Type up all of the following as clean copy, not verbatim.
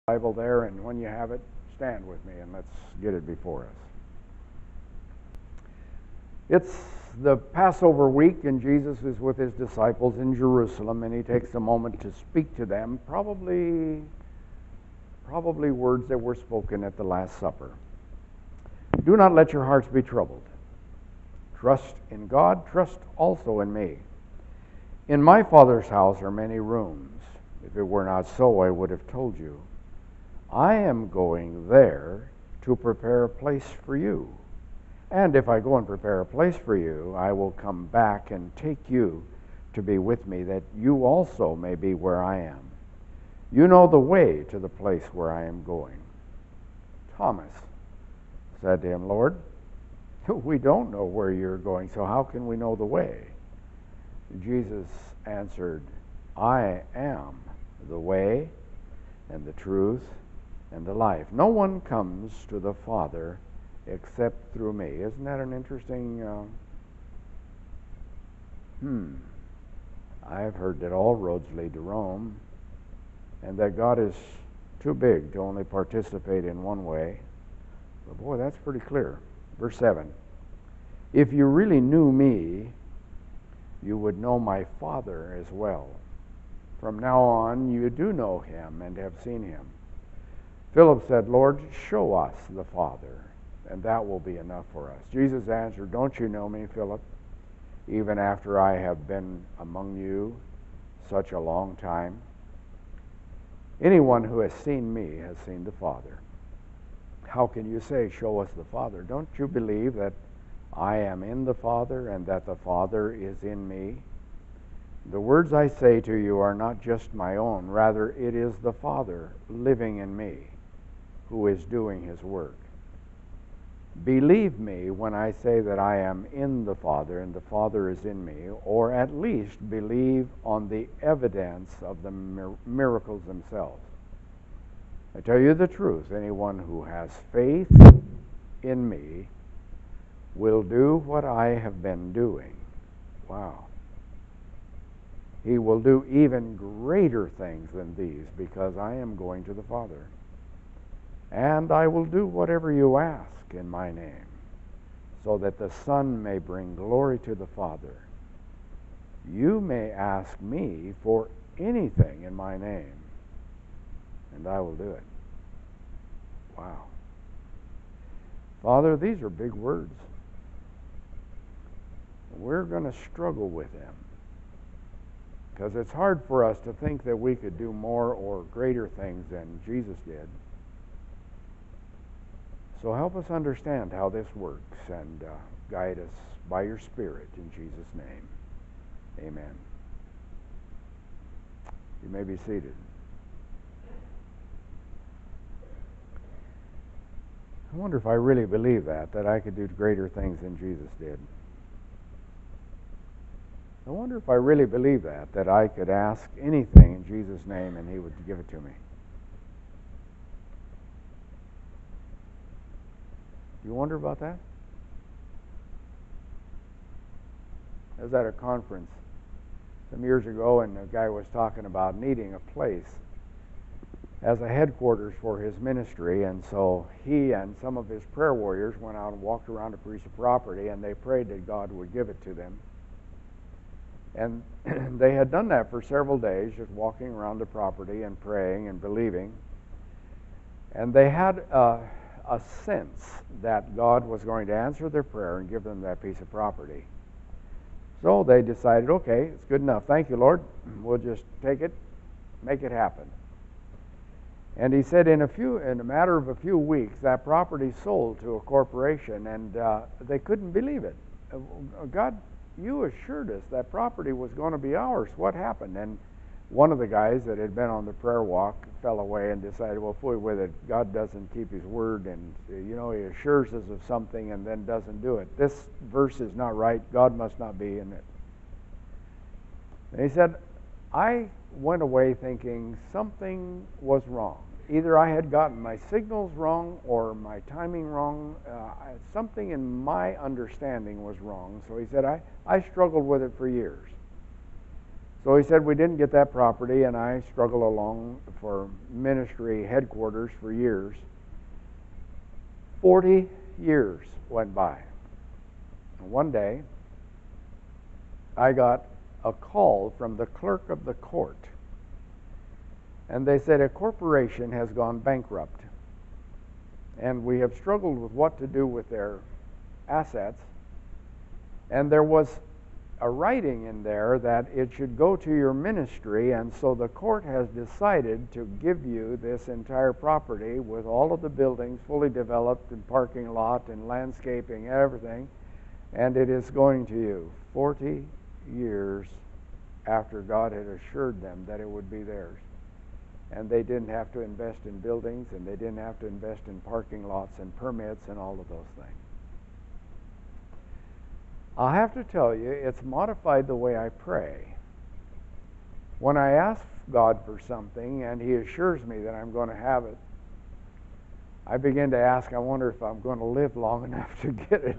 Bible there, and when you have it, stand with me and let's get it before us. It's the Passover week, and Jesus is with his disciples in Jerusalem, and he takes a moment to speak to them, probably words that were spoken at the Last Supper. Do not let your hearts be troubled. Trust in God, trust also in me. In my Father's house are many rooms. If it were not so, I would have told you. I am going there to prepare a place for you. And if I go and prepare a place for you, I will come back and take you to be with me, that you also may be where I am. You know the way to the place where I am going. Thomas said to him, Lord, we don't know where you're going, so how can we know the way? Jesus answered, I am the way and the truth and the life. No one comes to the Father except through me. Isn't that an interesting... I've heard that all roads lead to Rome, and that God is too big to only participate in one way. But boy, that's pretty clear. Verse 7. If you really knew me, you would know my Father as well. From now on, you do know him and have seen him. Philip said, Lord, show us the Father, and that will be enough for us. Jesus answered, don't you know me, Philip, even after I have been among you such a long time? Anyone who has seen me has seen the Father. How can you say, show us the Father? Don't you believe that I am in the Father and that the Father is in me? The words I say to you are not just my own. Rather, it is the Father living in me who is doing his work. Believe me when I say that I am in the Father and the Father is in me, or at least believe on the evidence of the miracles themselves. I tell you the truth, anyone who has faith in me will do what I have been doing. Wow. He will do even greater things than these, because I am going to the Father. And I will do whatever you ask in my name, so that the Son may bring glory to the Father. You may ask me for anything in my name, and I will do it. Wow. Father, these are big words. We're going to struggle with them, because it's hard for us to think that we could do more or greater things than Jesus did. So help us understand how this works, and guide us by your Spirit in Jesus' name. Amen. You may be seated. I wonder if I really believe that I could do greater things than Jesus did. I wonder if I really believe that I could ask anything in Jesus' name and he would give it to me. You wonder about that? I was at a conference some years ago, and a guy was talking about needing a place as a headquarters for his ministry, and so he and some of his prayer warriors went out and walked around a piece of property, and they prayed that God would give it to them. And they had done that for several days, just walking around the property and praying and believing. And they had a sense that God was going to answer their prayer and give them that piece of property. So they decided, okay, it's good enough. Thank you, Lord. We'll just take it, make it happen. And he said in a matter of a few weeks, that property sold to a corporation, and they couldn't believe it. God, you assured us that property was going to be ours. What happened? And one of the guys that had been on the prayer walk fell away and decided, well, fool with it. God doesn't keep his word, and he assures us of something and then doesn't do it. This verse is not right. God must not be in it. And he said, I went away thinking something was wrong. Either I had gotten my signals wrong or my timing wrong. Something in my understanding was wrong. So he said, I struggled with it for years. So he said we didn't get that property, and I struggled along for ministry headquarters for years. 40 years went by. And one day, I got a call from the clerk of the court, and they said a corporation has gone bankrupt, and we have struggled with what to do with their assets, and there was a writing in there that it should go to your ministry, and so the court has decided to give you this entire property with all of the buildings fully developed and parking lot and landscaping, everything, and it is going to you 40 years after God had assured them that it would be theirs. And they didn't have to invest in buildings, and they didn't have to invest in parking lots and permits and all of those things. I'll have to tell you, it's modified the way I pray. When I ask God for something and He assures me that I'm going to have it, I begin to ask, I wonder if I'm going to live long enough to get it.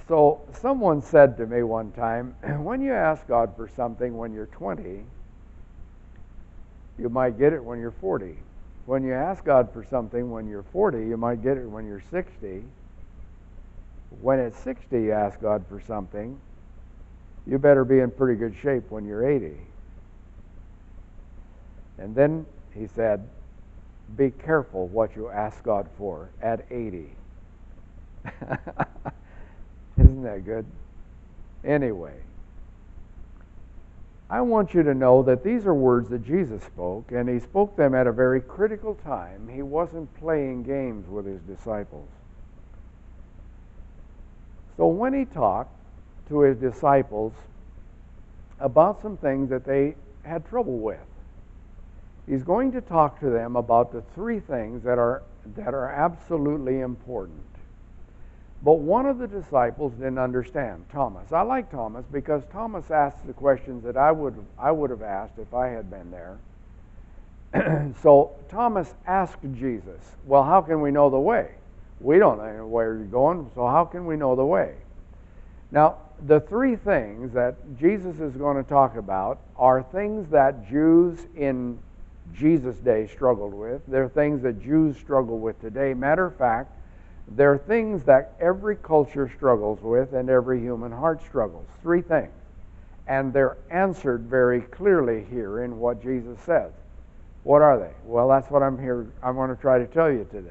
So someone said to me one time, when you ask God for something when you're 20, you might get it when you're 40. When you ask God for something when you're 40, you might get it when you're 60. When at 60 you ask God for something, you better be in pretty good shape when you're 80. And then he said, be careful what you ask God for at 80. Isn't that good? Anyway, I want you to know that these are words that Jesus spoke, and He spoke them at a very critical time. He wasn't playing games with His disciples. So when He talked to His disciples about some things that they had trouble with, He's going to talk to them about the three things that are absolutely important. But one of the disciples didn't understand, Thomas. I like Thomas because Thomas asked the questions that I would have asked if I had been there. So Thomas asked Jesus, well, how can we know the way? We don't know where you're going, so how can we know the way? Now, the three things that Jesus is going to talk about are things that Jews in Jesus' day struggled with. They're things that Jews struggle with today. Matter of fact, they're things that every culture struggles with and every human heart struggles. Three things. And they're answered very clearly here in what Jesus says. What are they? Well, that's what I'm going to try to tell you today.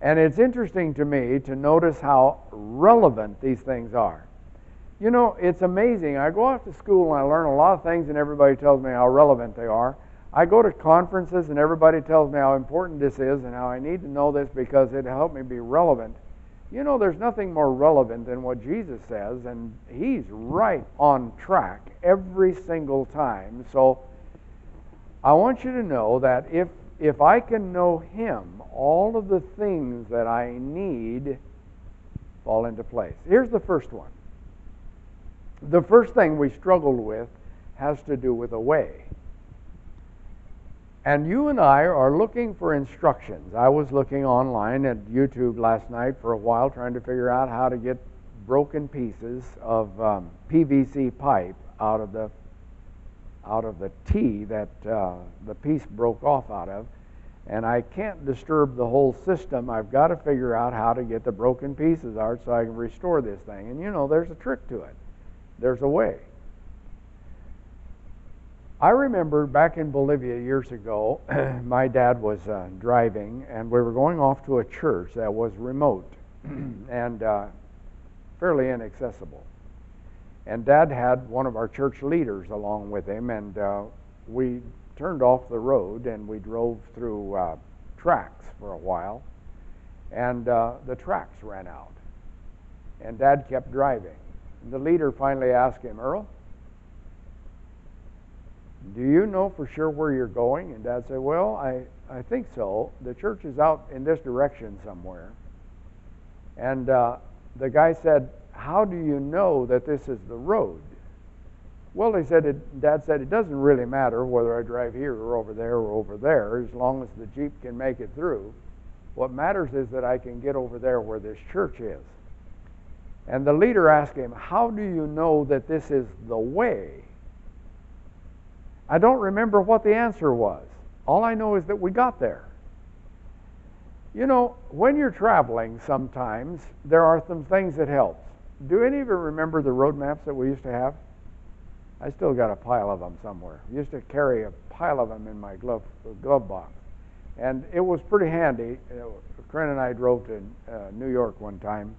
And it's interesting to me to notice how relevant these things are. You know, it's amazing. I go off to school and I learn a lot of things and everybody tells me how relevant they are. I go to conferences and everybody tells me how important this is and how I need to know this because it'll help me be relevant. You know, there's nothing more relevant than what Jesus says, and He's right on track every single time. So I want you to know that if I can know Him, all of the things that I need fall into place. Here's the first one. The first thing we struggled with has to do with a way. And you and I are looking for instructions. I was looking online at YouTube last night for a while trying to figure out how to get broken pieces of PVC pipe out of the T that the piece broke off out of. And I can't disturb the whole system. I've got to figure out how to get the broken pieces out so I can restore this thing. And you know, there's a trick to it. There's a way. I remember back in Bolivia years ago, my dad was driving, and we were going off to a church that was remote and fairly inaccessible. And Dad had one of our church leaders along with him, and we turned off the road and we drove through tracks for a while, and the tracks ran out. And Dad kept driving. The leader finally asked him, Earl, do you know for sure where you're going? And Dad said, well, I think so. The church is out in this direction somewhere. And the guy said, how do you know that this is the road? Well, Dad said, it doesn't really matter whether I drive here or over there, as long as the Jeep can make it through. What matters is that I can get over there where this church is. And the leader asked him, how do you know that this is the way? I don't remember what the answer was. All I know is that we got there. You know, when you're traveling sometimes, there are some things that help. Do any of you remember the road maps that we used to have? I still got a pile of them somewhere. I used to carry a pile of them in my glove box. And it was pretty handy. Corinne and I drove to New York one time,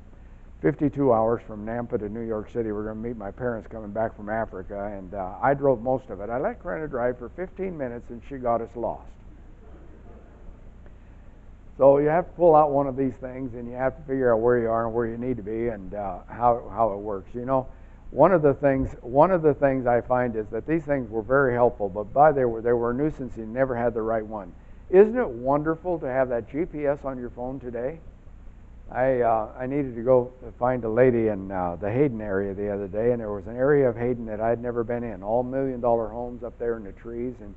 52 hours from Nampa to New York City. We're going to meet my parents coming back from Africa, and I drove most of it. I let Corinne drive for 15 minutes, and she got us lost. So you have to pull out one of these things, and you have to figure out where you are and where you need to be, and how it works. You know, one of the things I find is that these things were very helpful, but they were a nuisance. You never had the right one. Isn't it wonderful to have that GPS on your phone today? I needed to go find a lady in the Hayden area the other day, and there was an area of Hayden that I'd never been in. All $1 million homes up there in the trees, and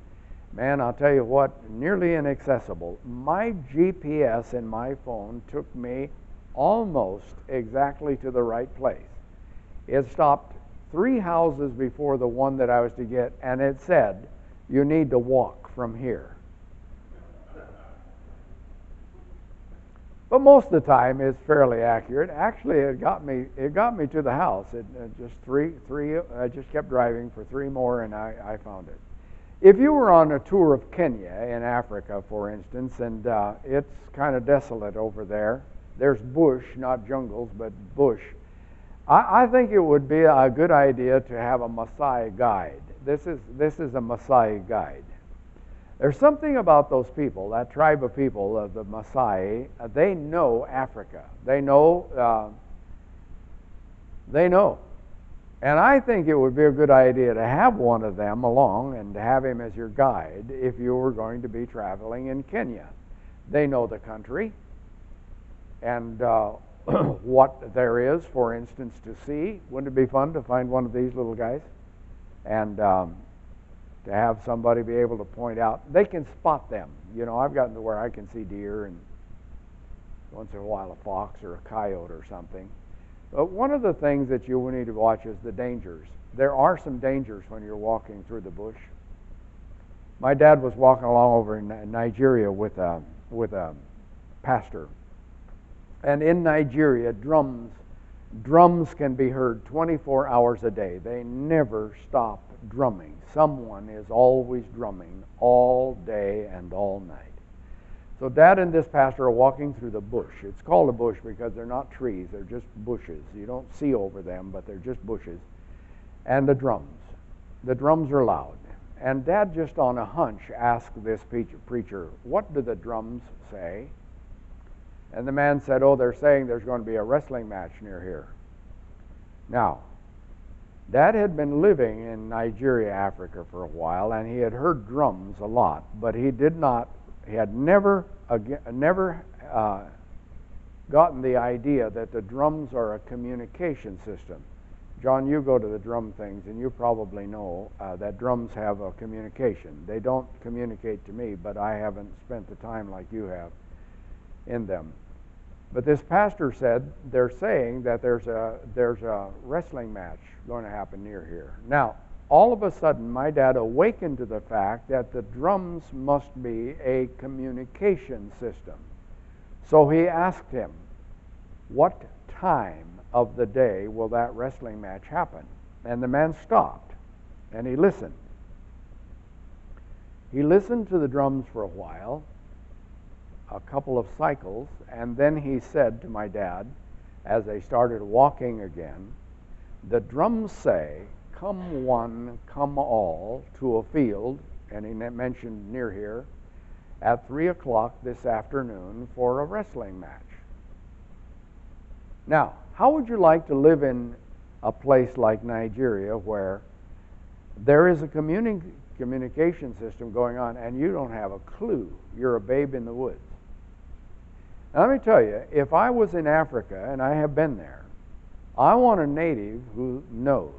man, I'll tell you what, nearly inaccessible. My GPS in my phone took me almost exactly to the right place. It stopped 3 houses before the one that I was to get, and it said, you need to walk from here. But most of the time, it's fairly accurate. Actually, it got me to the house. It just three. I just kept driving for 3 more, and I found it. If you were on a tour of Kenya in Africa, for instance, and it's kind of desolate over there. There's bush, not jungles, but bush. I think it would be a good idea to have a Maasai guide. This is a Maasai guide. There's something about those people, that tribe of people, the Maasai. They know Africa. They know. And I think it would be a good idea to have one of them along and to have him as your guide if you were going to be traveling in Kenya. They know the country and what there is, for instance, to see. Wouldn't it be fun to find one of these little guys? And to have somebody be able to point out. They can spot them. You know, I've gotten to where I can see deer and once in a while a fox or a coyote or something. But one of the things that you will need to watch is the dangers. There are some dangers when you're walking through the bush. My dad was walking along over in Nigeria with a pastor. And in Nigeria, drums can be heard 24 hours a day. They never stop drumming. Someone is always drumming all day and all night. So Dad and this pastor are walking through the bush. It's called a bush because they're not trees, they're just bushes. You don't see over them, but they're just bushes. And the drums. The drums are loud. And Dad, just on a hunch, asked this preacher, what do the drums say? And the man said, oh, they're saying there's going to be a wrestling match near here. Now, Dad had been living in Nigeria, Africa for a while, and he had heard drums a lot, but he had never gotten the idea that the drums are a communication system. John, you go to the drum things, and you probably know that drums have a communication. They don't communicate to me, but I haven't spent the time like you have in them. But this pastor said they're saying that there's a wrestling match going to happen near here. Now, all of a sudden, my dad awakened to the fact that the drums must be a communication system. So he asked him, what time of the day will that wrestling match happen? And the man stopped, and he listened. He listened to the drums for a while, a couple of cycles, and then he said to my dad, as they started walking again, the drums say, come one, come all, to a field, and he mentioned near here, at 3 o'clock this afternoon for a wrestling match. Now, how would you like to live in a place like Nigeria where there is a communication system going on and you don't have a clue? You're a babe in the woods. Now, let me tell you, if I was in Africa, and I have been there, I want a native who knows.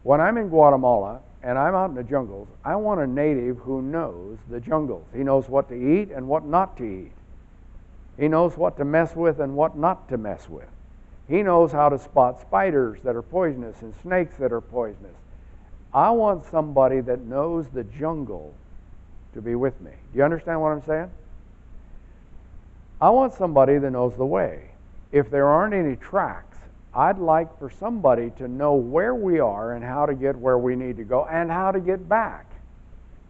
When I'm in Guatemala and I'm out in the jungles, I want a native who knows the jungles. He knows what to eat and what not to eat. He knows what to mess with and what not to mess with. He knows how to spot spiders that are poisonous and snakes that are poisonous. I want somebody that knows the jungle to be with me. Do you understand what I'm saying? I want somebody that knows the way. If there aren't any tracks, I'd like for somebody to know where we are and how to get where we need to go and how to get back,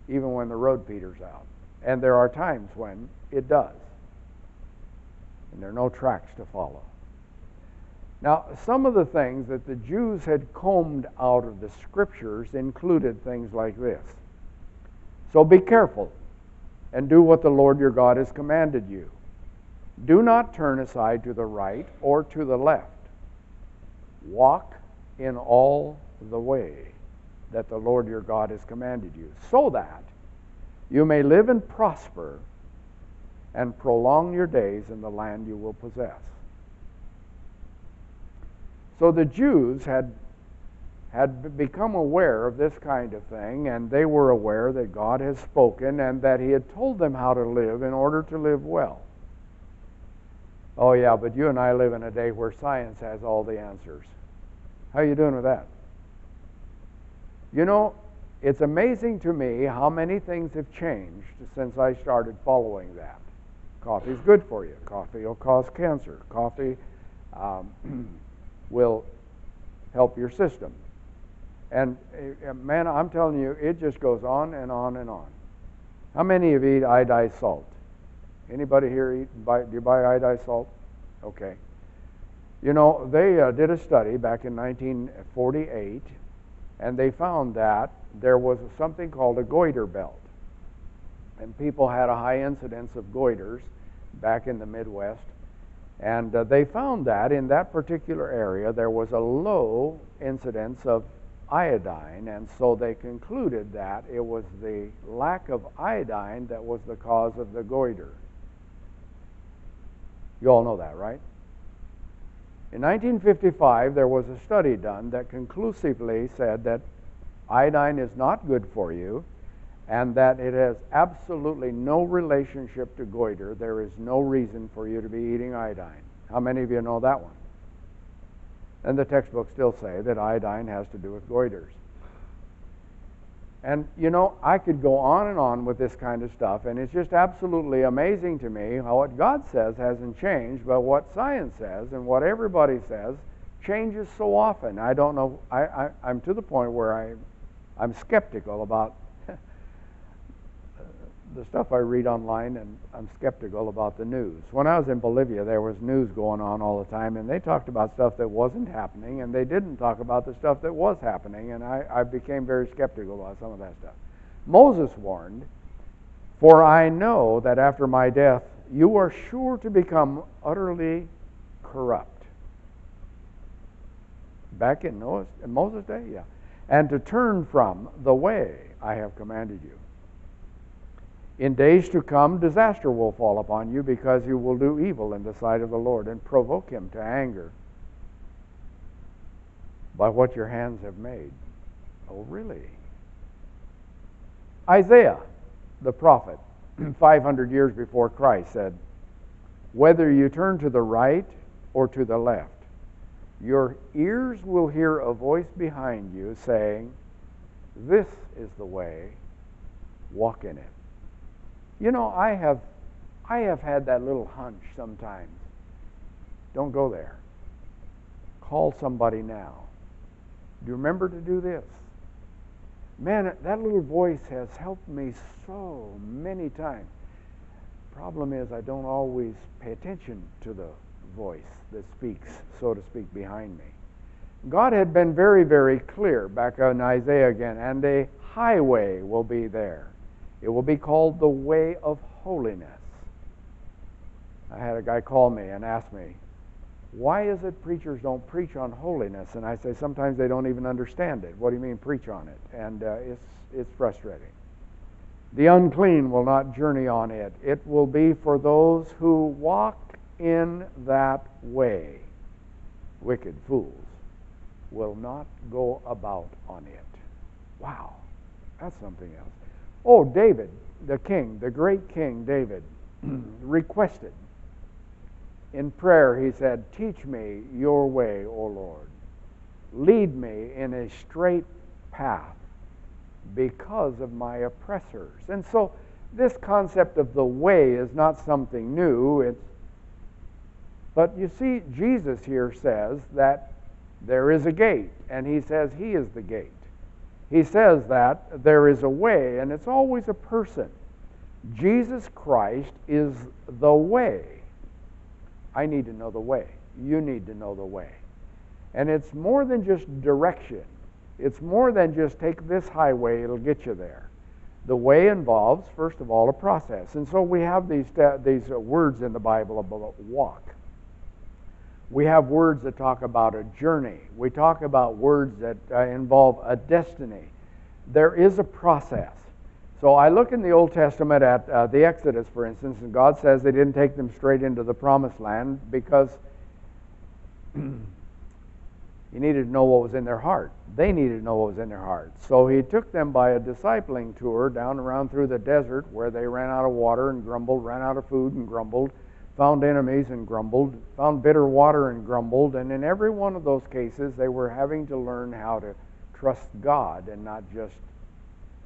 even when the road peters out. And there are times when it does. And there are no tracks to follow. Now, some of the things that the Jews had combed out of the Scriptures included things like this. So be careful and do what the Lord your God has commanded you. Do not turn aside to the right or to the left. Walk in all the way that the Lord your God has commanded you, so that you may live and prosper and prolong your days in the land you will possess. So the Jews had become aware of this kind of thing, and they were aware that God had spoken and that He had told them how to live in order to live well. Oh yeah, but you and I live in a day where science has all the answers. How are you doing with that? You know, it's amazing to me how many things have changed since I started following that. Coffee's good for you. Coffee will cause cancer. Coffee will help your system. And man, I'm telling you, it just goes on and on and on. How many of you eat iodized salt? Anybody here do you buy iodized salt? Okay. You know, they did a study back in 1948, and they found that there was something called a goiter belt. And people had a high incidence of goiters back in the Midwest. And they found that in that particular area there was a low incidence of iodine, and so they concluded that it was the lack of iodine that was the cause of the goiter. You all know that, right? In 1955, there was a study done that conclusively said that iodine is not good for you and that it has absolutely no relationship to goiter. There is no reason for you to be eating iodine. How many of you know that one? And the textbooks still say that iodine has to do with goiters. And you know, I could go on and on with this kind of stuff, and it's just absolutely amazing to me how what God says hasn't changed, but what science says and what everybody says changes so often. I don't know, I'm to the point where I'm skeptical about the stuff I read online, and I'm skeptical about the news. When I was in Bolivia, there was news going on all the time, and they talked about stuff that wasn't happening, and they didn't talk about the stuff that was happening, and I became very skeptical about some of that stuff. Moses warned, "For I know that after my death you are sure to become utterly corrupt." Back in Moses' day? Yeah. "And to turn from the way I have commanded you. In days to come, disaster will fall upon you because you will do evil in the sight of the Lord and provoke Him to anger by what your hands have made." Oh, really? Isaiah, the prophet, 500 years before Christ, said, "Whether you turn to the right or to the left, your ears will hear a voice behind you saying, 'This is the way, walk in it.'" You know, I have had that little hunch sometimes. Don't go there. Call somebody now. Do you remember to do this? Man, that little voice has helped me so many times. Problem is, I don't always pay attention to the voice that speaks, so to speak, behind me. God had been very, very clear back in Isaiah again, "And a highway will be there. It will be called the way of holiness." I had a guy call me and ask me, "Why is it preachers don't preach on holiness?" And I say, sometimes they don't even understand it. What do you mean preach on it? And it's frustrating. "The unclean will not journey on it. It will be for those who walk in that way. Wicked fools will not go about on it." Wow, that's something else. Oh, David, the king, the great King David, requested In prayer, he said, teach me your way, O Lord. Lead me in a straight path because of my oppressors. And so this concept of the way is not something new. But you see, Jesus here says that there is a gate, and he says he is the gate. He says that there is a way, and it's always a person. Jesus Christ is the way. I need to know the way. You need to know the way. And it's more than just direction. It's more than just take this highway, it'll get you there. The way involves, first of all, a process. And so we have these words in the Bible about walk. We have words that talk about a journey. We talk about words that involve a destiny. There is a process. So I look in the Old Testament at the Exodus, for instance, and God says they didn't take them straight into the Promised Land because He needed to know what was in their heart. They needed to know what was in their heart. So He took them by a discipling tour down around through the desert where they ran out of water and grumbled, ran out of food and grumbled, found enemies and grumbled, found bitter water and grumbled, and in every one of those cases they were having to learn how to trust God and not just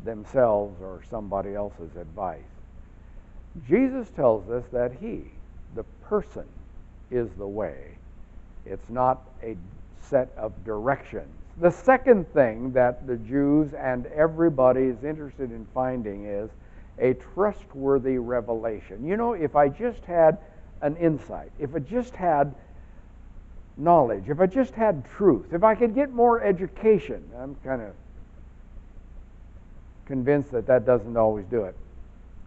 themselves or somebody else's advice. Jesus tells us that He, the person, is the way. It's not a set of directions. The second thing that the Jews and everybody is interested in finding is a trustworthy revelation. You know, if I just had an insight, if I just had knowledge, if I just had truth, if I could get more education, I'm kind of convinced that that doesn't always do it.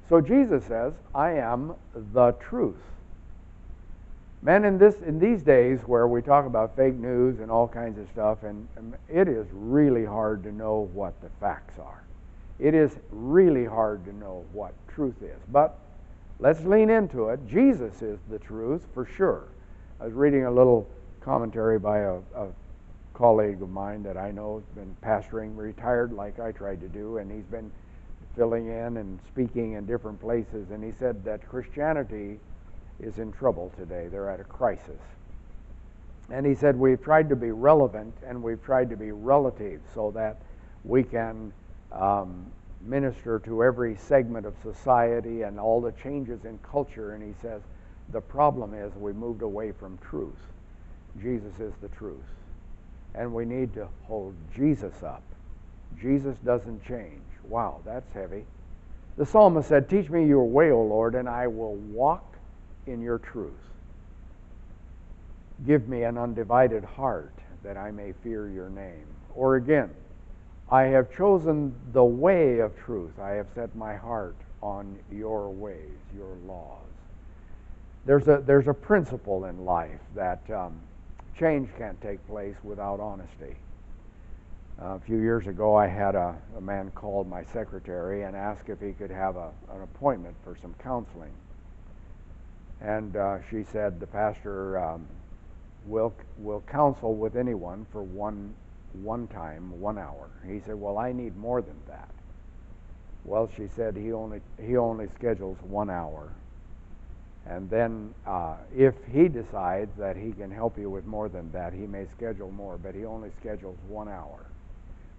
So Jesus says, I am the truth. Man, in these days where we talk about fake news and all kinds of stuff, and it is really hard to know what the facts are. It is really hard to know what truth is. But let's lean into it. Jesus is the truth for sure. I was reading a little commentary by a colleague of mine that I know has been pastoring, retired like I tried to do, and he's been filling in and speaking in different places, and he said that Christianity is in trouble today. They're at a crisis. And he said we've tried to be relevant and we've tried to be relative so that we can minister to every segment of society and all the changes in culture. And he says the problem is we moved away from truth. Jesus is the truth. And we need to hold Jesus up. Jesus doesn't change. Wow, that's heavy. The psalmist said, teach me your way, O Lord, and I will walk in your truth. Give me an undivided heart that I may fear your name. Or again, I have chosen the way of truth. I have set my heart on your ways, your laws. There's a principle in life that change can't take place without honesty. A few years ago, I had a man called my secretary and asked if he could have an appointment for some counseling. And she said, the pastor will counsel with anyone for one time, 1 hour. He said, well, I need more than that. Well, she said he only schedules 1 hour. And then if he decides that he can help you with more than that, he may schedule more, but he only schedules 1 hour.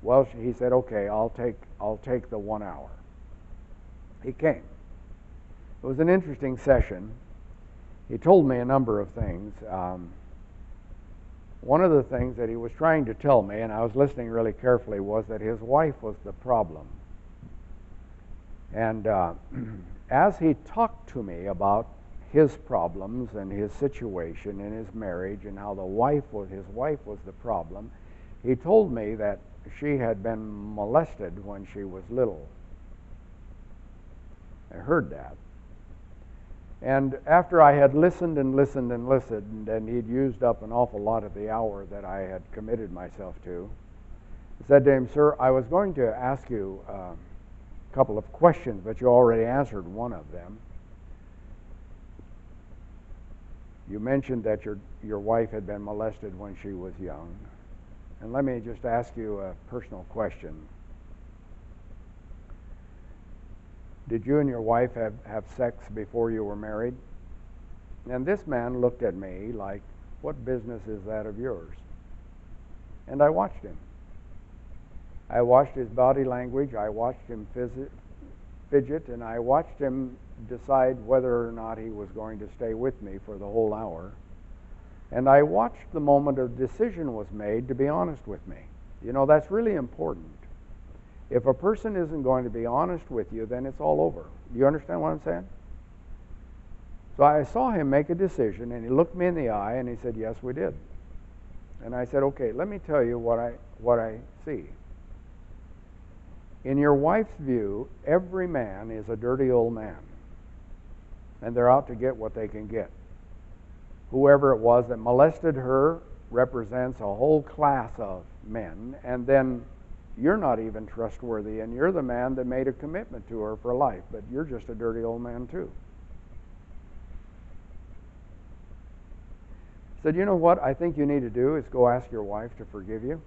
Well, he said, okay, I'll take the 1 hour. He came. It was an interesting session. He told me a number of things. One of the things that he was trying to tell me, and I was listening really carefully, was that his wife was the problem. And as he talked to me about his problems and his situation in his marriage and how his wife was the problem, he told me that she had been molested when she was little. I heard that. And after I had listened and listened and listened, and he'd used up an awful lot of the hour that I had committed myself to, I said to him, sir, I was going to ask you a couple of questions, but you already answered one of them. You mentioned that your wife had been molested when she was young. And let me just ask you a personal question. Did you and your wife have sex before you were married? And this man looked at me like, what business is that of yours? And I watched him. I watched his body language, I watched him fidget, and I watched him decide whether or not he was going to stay with me for the whole hour. And I watched the moment a decision was made to be honest with me. You know, that's really important. If a person isn't going to be honest with you, then it's all over. Do you understand what I'm saying? So I saw him make a decision, and he looked me in the eye, and he said, yes, we did. And I said, okay, let me tell you what I see. In your wife's view, every man is a dirty old man, and they're out to get what they can get. Whoever it was that molested her represents a whole class of men, and then you're not even trustworthy, and you're the man that made a commitment to her for life, but you're just a dirty old man too. I said, you know what I think you need to do is go ask your wife to forgive you,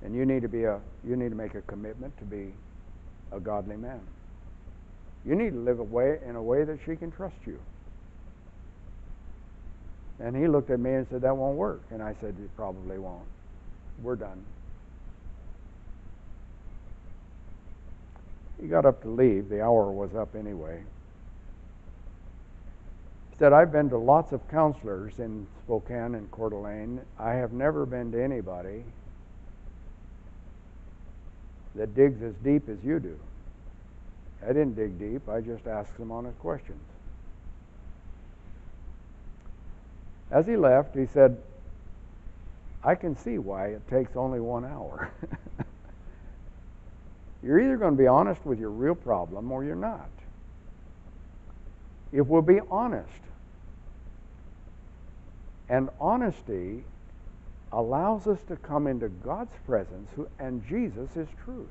and you need to make a commitment to be a godly man. You need to live in a way that she can trust you. And he looked at me and said, that won't work. And I said, it probably won't. We're done. He got up to leave. The hour was up anyway. He said, I've been to lots of counselors in Spokane and Coeur d'Alene. I have never been to anybody that digs as deep as you do. I didn't dig deep. I just asked some honest questions. As he left, he said, I can see why it takes only 1 hour. You're either going to be honest with your real problem or you're not. If we'll be honest, and honesty allows us to come into God's presence, and Jesus is truth.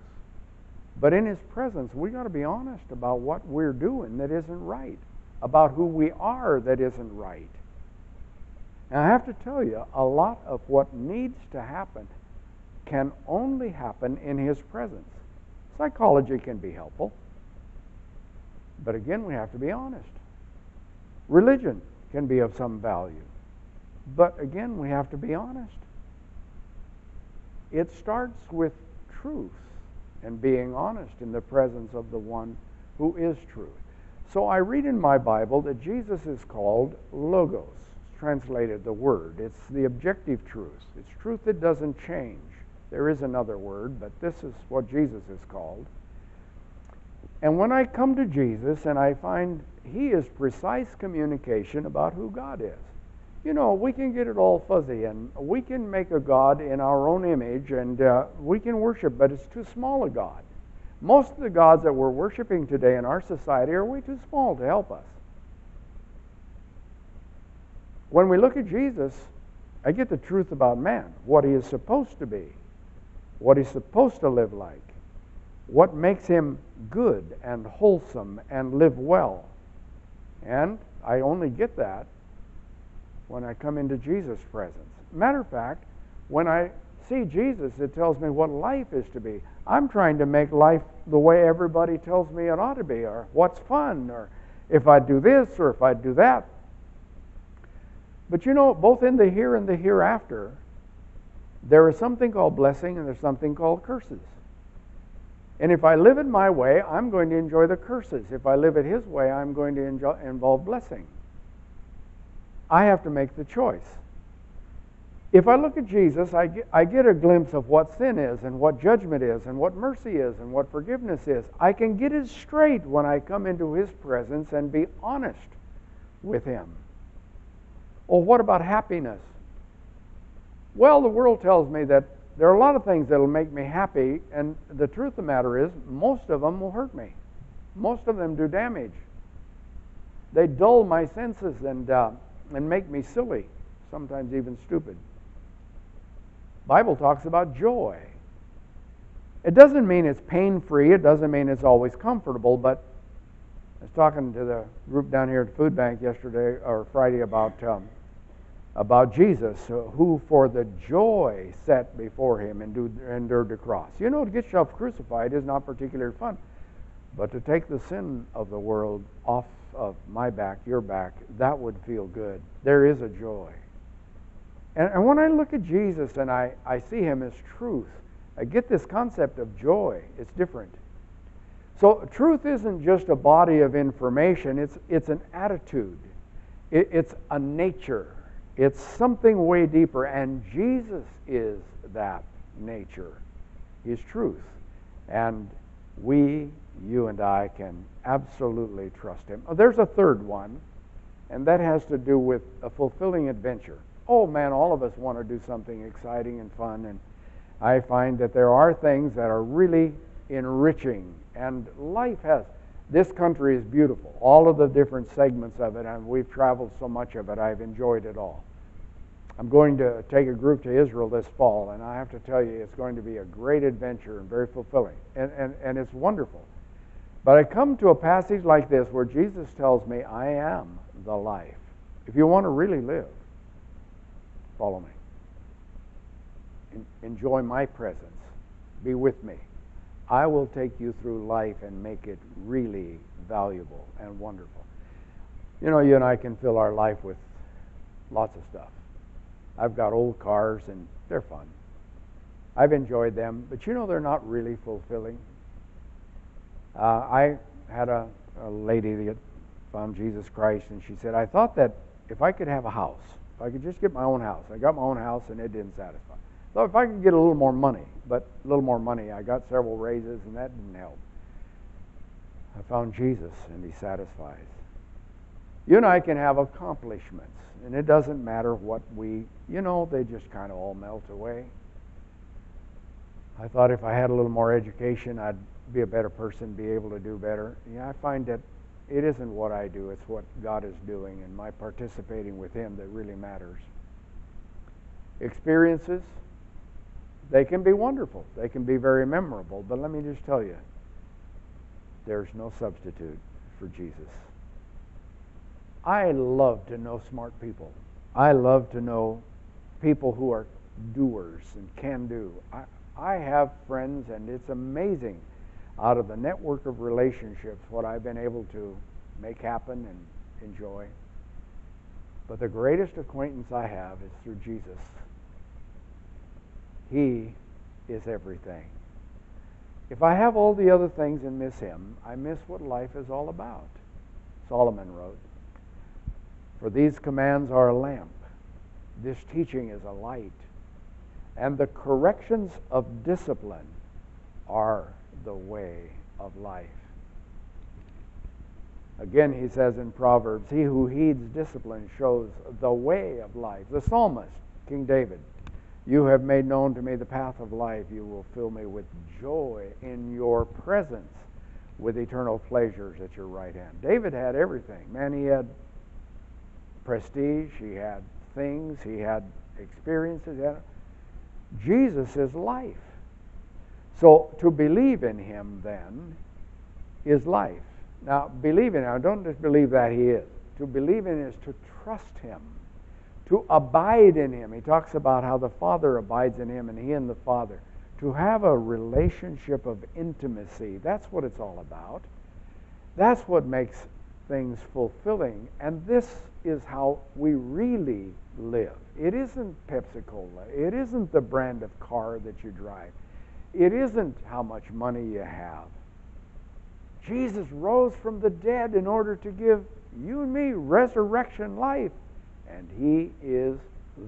But in His presence, we got to be honest about what we're doing that isn't right, about who we are that isn't right. And I have to tell you, a lot of what needs to happen can only happen in His presence. Psychology can be helpful, but again, we have to be honest. Religion can be of some value, but again, we have to be honest. It starts with truth and being honest in the presence of the one who is truth. So I read in my Bible that Jesus is called Logos, translated the word. It's the objective truth. It's truth that doesn't change. There is another word, but this is what Jesus is called. And when I come to Jesus and I find He is precise communication about who God is. You know, we can get it all fuzzy, and we can make a God in our own image, and we can worship, but it's too small a God. Most of the gods that we're worshiping today in our society are way too small to help us. When we look at Jesus, I get the truth about man, what he is supposed to be, what he's supposed to live like, what makes him good and wholesome and live well. And I only get that when I come into Jesus' presence. Matter of fact, when I see Jesus, it tells me what life is to be. I'm trying to make life the way everybody tells me it ought to be, or what's fun, or if I do this, or if I do that. But you know, both in the here and the hereafter, there is something called blessing and there's something called curses. And if I live it my way, I'm going to enjoy the curses. If I live it His way, I'm going to involve blessing. I have to make the choice. If I look at Jesus, I get a glimpse of what sin is and what judgment is and what mercy is and what forgiveness is. I can get it straight when I come into His presence and be honest with Him. Well, what about happiness? Well, the world tells me that there are a lot of things that will make me happy, and the truth of the matter is, most of them will hurt me. Most of them do damage. They dull my senses and make me silly, sometimes even stupid. Bible talks about joy. It doesn't mean it's pain-free. It doesn't mean it's always comfortable, but I was talking to the group down here at the food bank yesterday or Friday about Jesus, who for the joy set before Him endured the cross. You know, to get yourself crucified is not particularly fun. But to take the sin of the world off of my back, your back, that would feel good. There is a joy. And when I look at Jesus and I see him as truth, I get this concept of joy. It's different. So truth isn't just a body of information. It's an attitude. It's a nature. It's something way deeper. And Jesus is that nature. He's truth. And you and I can absolutely trust him. Oh, there's a third one, and that has to do with a fulfilling adventure. Oh man, all of us want to do something exciting and fun, and I find that there are things that are really enriching, and this country is beautiful. All of the different segments of it, and we've traveled so much of it, I've enjoyed it all. I'm going to take a group to Israel this fall, and I have to tell you, it's going to be a great adventure and very fulfilling, and it's wonderful. But I come to a passage like this where Jesus tells me, I am the life. If you want to really live, follow me. Enjoy my presence. Be with me. I will take you through life and make it really valuable and wonderful. You know, you and I can fill our life with lots of stuff. I've got old cars, and they're fun. I've enjoyed them, but you know they're not really fulfilling. I had a lady that found Jesus Christ, and she said, I thought that if I could have a house, if I could just get my own house. I got my own house, and it didn't satisfy. So if I could get a little more money, I got several raises, and that didn't help. I found Jesus, and he satisfies. You and I can have accomplishments, and it doesn't matter what they just kind of all melt away. I thought if I had a little more education, I'd be a better person, be able to do better. Yeah, I find that it isn't what I do, it's what God is doing and my participating with him that really matters. Experiences, they can be wonderful. They can be very memorable, but let me just tell you, there's no substitute for Jesus. I love to know smart people. I love to know people who are doers and can do. I have friends, and it's amazing out of the network of relationships what I've been able to make happen and enjoy. But the greatest acquaintance I have is through Jesus. He is everything. If I have all the other things and miss him, I miss what life is all about. Solomon wrote, for these commands are a lamp, this teaching is a light, and the corrections of discipline are the way of life. Again, he says in Proverbs, he who heeds discipline shows the way of life. The psalmist, King David, you have made known to me the path of life. You will fill me with joy in your presence, with eternal pleasures at your right hand. David had everything. Man, he had prestige, he had things, he had experiences. Jesus is life. So to believe in him then is life. Now, believe in him, don't just believe that he is. To believe in him is to trust him, to abide in him. He talks about how the Father abides in him and he in the Father. To have a relationship of intimacy, that's what it's all about. That's what makes things fulfilling. And this is how we really live. It isn't Pepsi-Cola. It isn't the brand of car that you drive. It isn't how much money you have. Jesus rose from the dead in order to give you and me resurrection life. And he is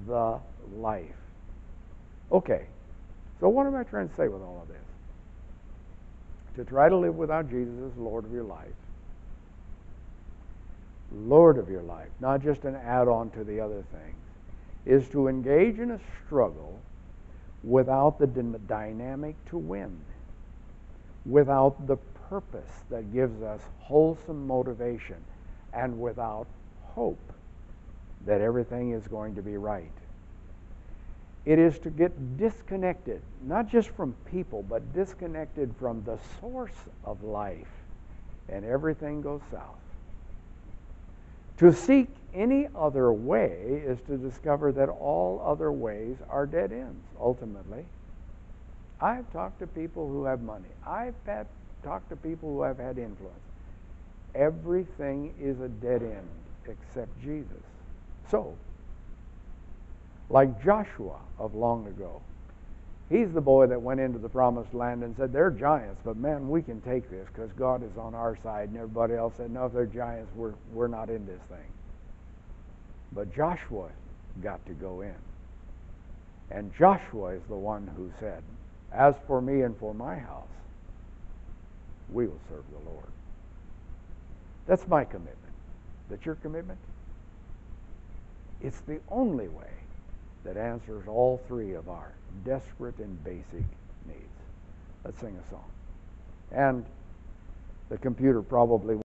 the life. Okay, so what am I trying to say with all of this? To try to live without Jesus as Lord of your life. Lord of your life, not just an add-on to the other things, is to engage in a struggle without the dynamic to win, without the purpose that gives us wholesome motivation, and without hope that everything is going to be right. It is to get disconnected, not just from people, but disconnected from the source of life, and everything goes south. To seek any other way is to discover that all other ways are dead ends, ultimately. I've talked to people who have money. I've met talk to people who have had influence. Everything is a dead end except Jesus. So, like Joshua of long ago, he's the boy that went into the promised land and said, they're giants, but man, we can take this because God is on our side. And everybody else said, no, if they're giants, we're not in this thing. But Joshua got to go in. And Joshua is the one who said, as for me and for my house, we will serve the Lord. That's my commitment. That's your commitment? It's the only way that answers all three of our desperate and basic needs. Let's sing a song. And the computer probably